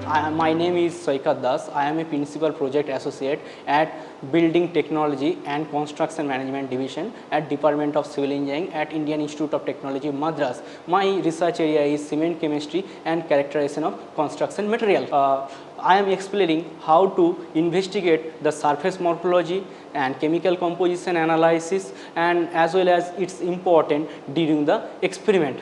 My name is Saikat. I am a Principal Project Associate at Building Technology and Construction Management Division at Department of Civil Engineering at Indian Institute of Technology, Madras. My research area is cement chemistry and characterization of construction material. I am explaining how to investigate the surface morphology and chemical composition analysis, and as well as its importance during the experiment.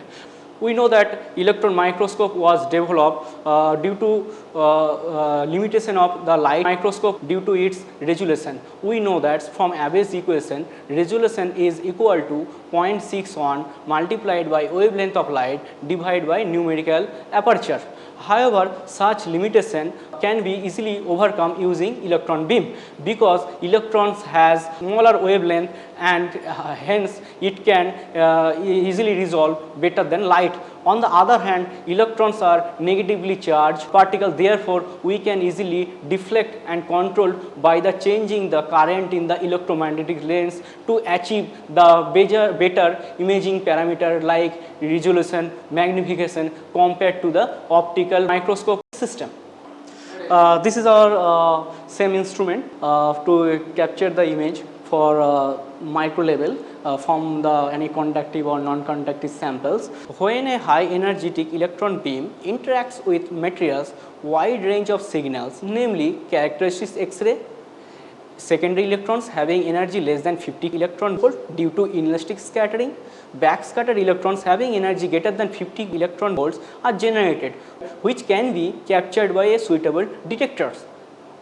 We know that electron microscope was developed due to limitation of the light microscope due to its resolution. We know that from Abbe's equation, resolution is equal to 0.61 multiplied by wavelength of light divided by numerical aperture. However, such limitation can be easily overcome using electron beam, because electrons has smaller wavelength and hence it can easily resolve better than light. On the other hand, electrons are negatively charged particles, therefore we can easily deflect and control by the changing the current in the electromagnetic lens to achieve the better imaging parameter like resolution, magnification compared to the optical microscope system. This is our same instrument to capture the image for micro level from any conductive or non-conductive samples. When a high energetic electron beam interacts with materials, wide range of signals, namely characteristics X-ray, secondary electrons having energy less than 50 electron volt due to inelastic scattering, backscattered electrons having energy greater than 50 electron volts are generated, which can be captured by a suitable detectors,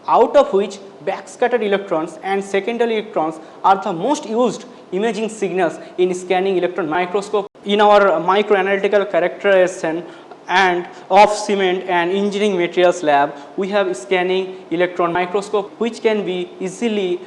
out of which backscattered electrons and secondary electrons are the most used imaging signals in scanning electron microscope. In our microanalytical characterization and of cement and engineering materials lab, we have scanning electron microscope, which can be easily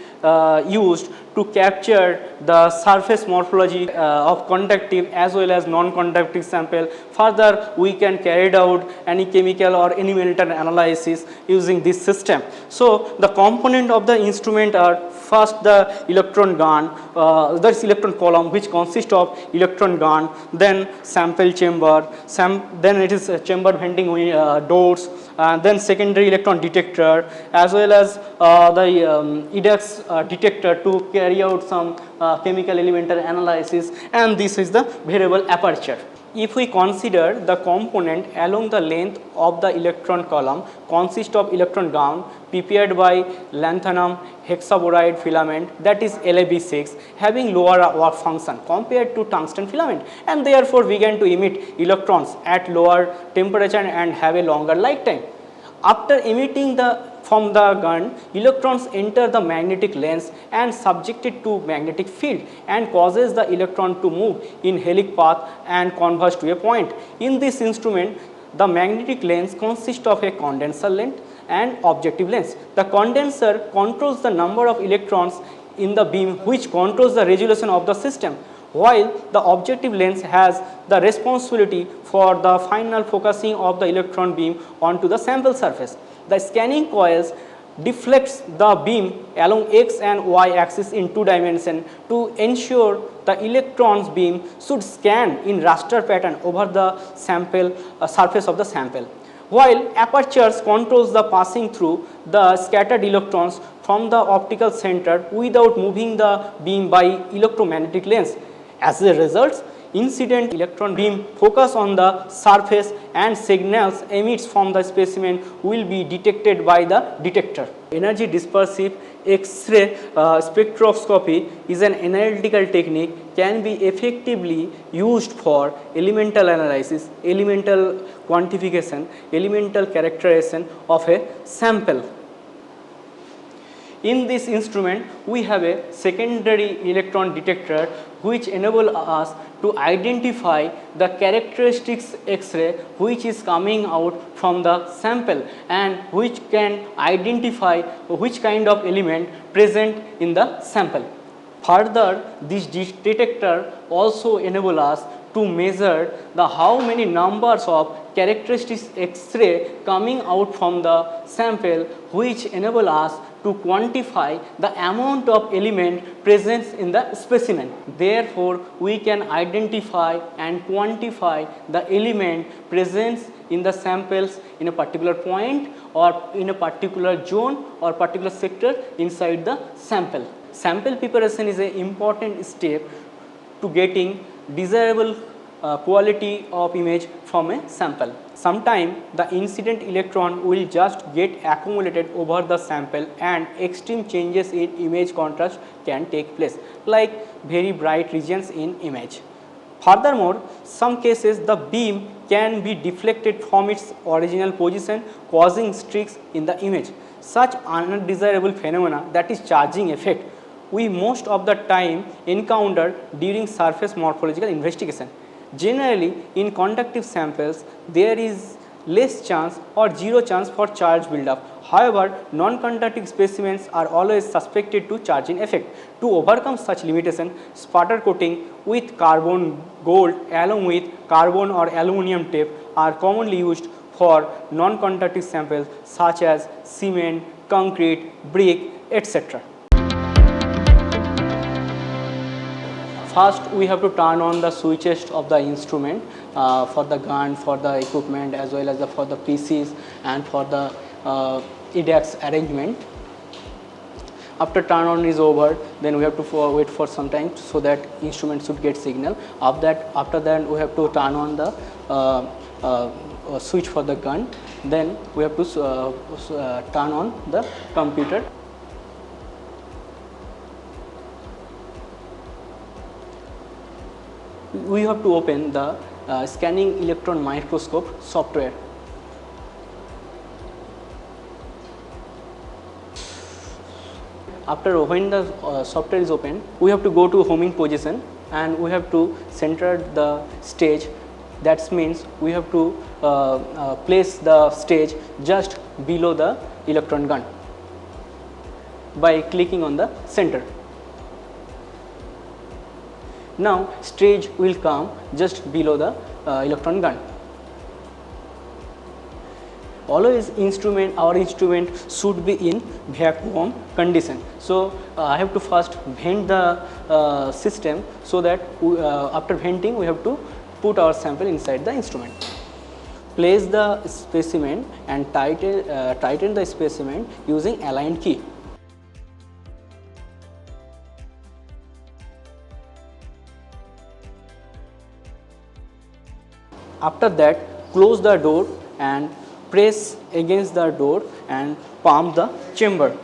used to capture the surface morphology of conductive as well as non-conductive sample. Further, we can carry out any chemical or any elemental analysis using this system. So the component of the instrument are first the electron gun, that is electron column, which consists of electron gun, then sample chamber, then it is chamber venting doors, then secondary electron detector, as well as the EDAX detector to carry out some chemical elemental analysis, and this is the variable aperture. If we consider the component along the length of the electron column consists of electron gown prepared by lanthanum hexaboride filament, that is LAB6, having lower work function compared to tungsten filament, and therefore began to emit electrons at lower temperature and have a longer lifetime. After emitting from the gun, electrons enter the magnetic lens and subjected to magnetic field and causes the electron to move in helix path and converge to a point. In this instrument, the magnetic lens consists of a condenser lens and objective lens. The condenser controls the number of electrons in the beam, which controls the resolution of the system, while the objective lens has the responsibility for the final focusing of the electron beam onto the sample surface. The scanning coils deflects the beam along x and y axis in 2 dimensions to ensure the electron's beam should scan in raster pattern over the sample surface of the sample, while apertures controls the passing through the scattered electrons from the optical center without moving the beam by electromagnetic lens. As a result, incident electron beam focus on the surface and signals emits from the specimen will be detected by the detector. Energy dispersive X-ray spectroscopy is an analytical technique can be effectively used for elemental analysis, elemental quantification, elemental characterization of a sample. In this instrument, we have a secondary electron detector which enable us to identify the characteristics X-ray which is coming out from the sample and which can identify which kind of element present in the sample. Further, this detector also enable us to measure the how many numbers of characteristics X-ray coming out from the sample, which enable us to to quantify the amount of element present in the specimen. Therefore, we can identify and quantify the element presence in the samples in a particular point or in a particular zone or particular sector inside the sample. Sample preparation is an important step to getting desirable quality of image from a sample. Sometimes the incident electron will just get accumulated over the sample and extreme changes in image contrast can take place, like very bright regions in image. Furthermore, some cases the beam can be deflected from its original position, causing streaks in the image. Such undesirable phenomena, that is charging effect, we most of the time encounter during surface morphological investigation. Generally, in conductive samples, there is less chance or zero chance for charge buildup. However, non-conductive specimens are always suspected to charging effect. To overcome such limitation, sputter coating with carbon gold along with carbon or aluminum tape are commonly used for non-conductive samples such as cement, concrete, brick, etc. First, we have to turn on the switches of the instrument for the gun, for the equipment, as well as for the PCs and for the EDAX arrangement. After turn on is over, then we have to wait for some time so that instrument should get signal. After that, we have to turn on the switch for the gun. Then we have to turn on the computer. We have to open the scanning electron microscope software. After when the software is open, we have to go to homing position and we have to center the stage. That means we have to place the stage just below the electron gun by clicking on the center. Now stage will come just below the electron gun. Always our instrument should be in vacuum condition. So I have to first vent the system so that after venting we have to put our sample inside the instrument. Place the specimen and tighten the specimen using aligned key. After that, close the door and press against the door and pump the chamber.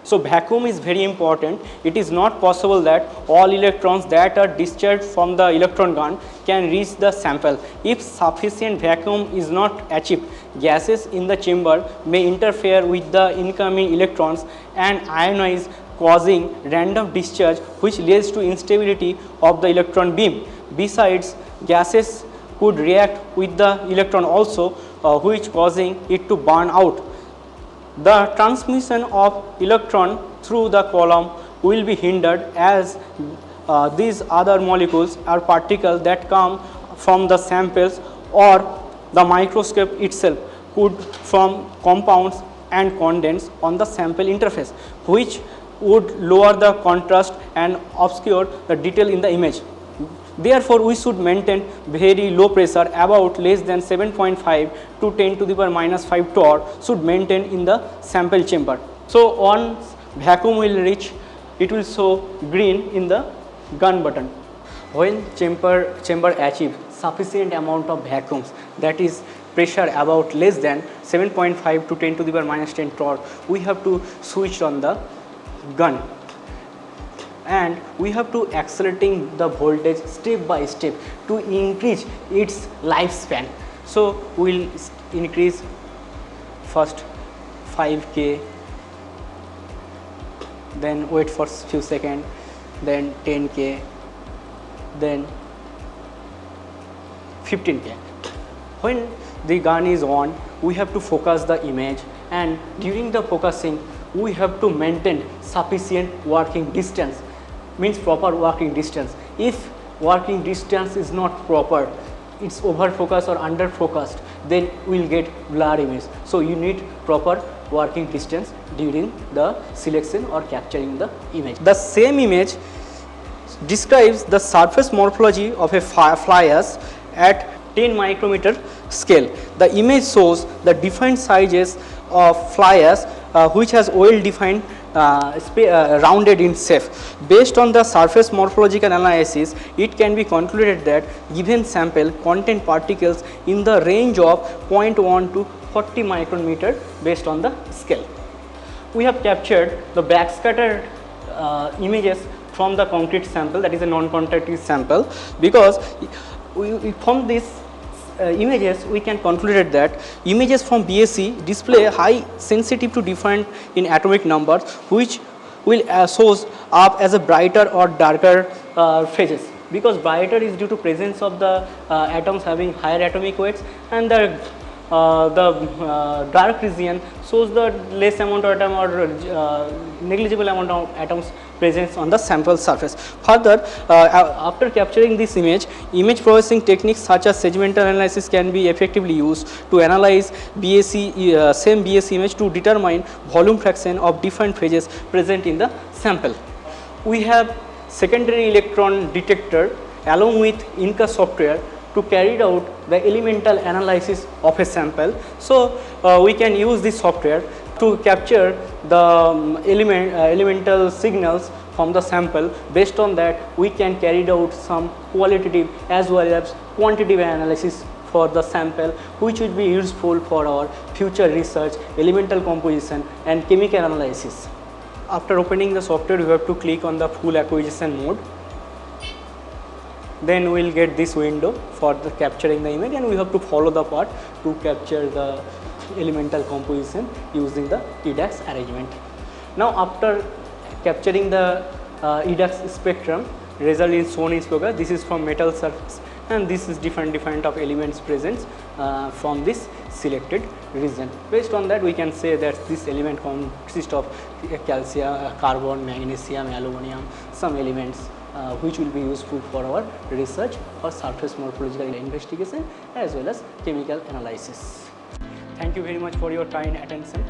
So vacuum is very important. It is not possible that all electrons that are discharged from the electron gun can reach the sample. If sufficient vacuum is not achieved, gases in the chamber may interfere with the incoming electrons and ionize, causing random discharge which leads to instability of the electron beam. Besides, gases could react with the electron also, which causing it to burn out. The transmission of electron through the column will be hindered as these other molecules or particles that come from the samples or the microscope itself could form compounds and condense on the sample interface, which would lower the contrast and obscure the detail in the image. Therefore, we should maintain very low pressure, about less than 7.5 to 10 to the power minus 5 torr should maintain in the sample chamber. So once vacuum will reach, it will show green in the gun button. When chamber achieves sufficient amount of vacuums, that is pressure about less than 7.5 to 10 to the power minus 10 torr, we have to switch on the gun. And we have to accelerating the voltage step by step to increase its lifespan. So we will increase first 5K, then wait for few seconds, then 10K, then 15K. When the gun is on, we have to focus the image, and during the focusing we have to maintain sufficient working distance, means proper working distance. If working distance is not proper, it's over focused or under focused, then we'll get blur image. So you need proper working distance during the selection or capturing the image. The same image describes the surface morphology of a fly ash at 10 micrometer scale. The image shows the defined sizes of fly ash which has well defined rounded in shape. Based on the surface morphological analysis, it can be concluded that given sample contain particles in the range of 0.1 to 40 micrometer based on the scale. We have captured the backscatter images from the concrete sample, that is a non-conductive sample, because from this images we can conclude that images from BSc display high sensitive to different in atomic numbers, which will shows up as a brighter or darker phases, because brighter is due to presence of the atoms having higher atomic weights, and the dark region shows the less amount of atom or negligible amount of atoms presence on the sample surface. Further, after capturing this image processing techniques such as segmental analysis can be effectively used to analyze same BSc image to determine volume fraction of different phases present in the sample. We have secondary electron detector along with Inca software to carry out the elemental analysis of a sample. So, we can use this software to capture the elemental signals from the sample. Based on that, we can carry out some qualitative as well as quantitative analysis for the sample, which will be useful for our future research, elemental composition and chemical analysis. After opening the software, we have to click on the full acquisition mode. Then we will get this window for the capturing the image, and we have to follow the path to capture the elemental composition using the EDAX arrangement. Now, after capturing the EDAX spectrum, result is shown in Spoga. This is from metal surface, and this is different of elements present from this selected region. Based on that, we can say that this element consists of calcium, carbon, magnesium, aluminum, some elements which will be useful for our research or surface morphological investigation as well as chemical analysis. Thank you very much for your kind attention.